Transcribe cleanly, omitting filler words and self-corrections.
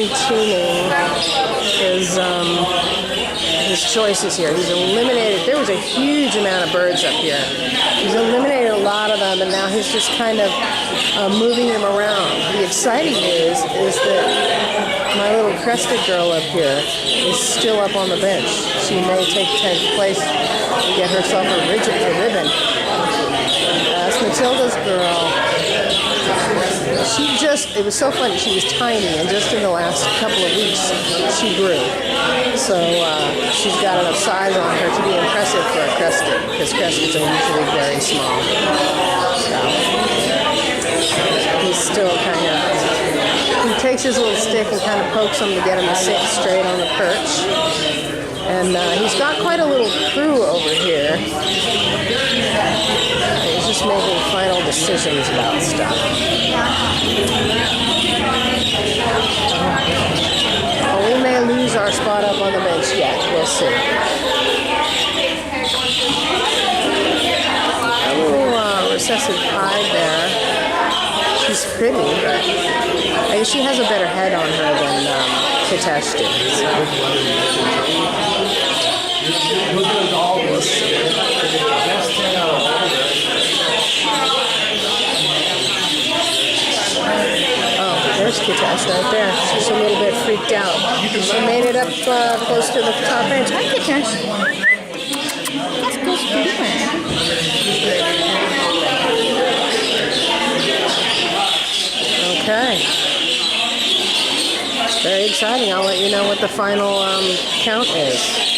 fine-tuning his choices here. He's eliminated, there was a huge amount of birds up here. He's eliminated a lot of them, and now he's just kind of moving them around. The exciting news is that my little crested girl up here is still up on the bench. She may take 10th place and get herself a ribbon. That's Matilda's girl. It was so funny, she was tiny, and just in the last couple of weeks, she grew. So she's got enough size on her to be impressive for a crested, because cresteds are usually very small. So he's still kind of, he takes his little stick and kind of pokes him to get him to sit straight on the perch. And he's got quite a little crew over here. He's just making final decisions about stuff. Well, we may lose our spot up on the bench yet. We'll see. A little recessive hide there. She's pretty, but I guess she has a better head on her than Kitesh did. So. Oh, there's Kitesh right there. She's a little bit freaked out. She made it up close to the top edge. Hi, Kitesh. Let's go swimming. Okay. Very exciting. I'll let you know what the final count is.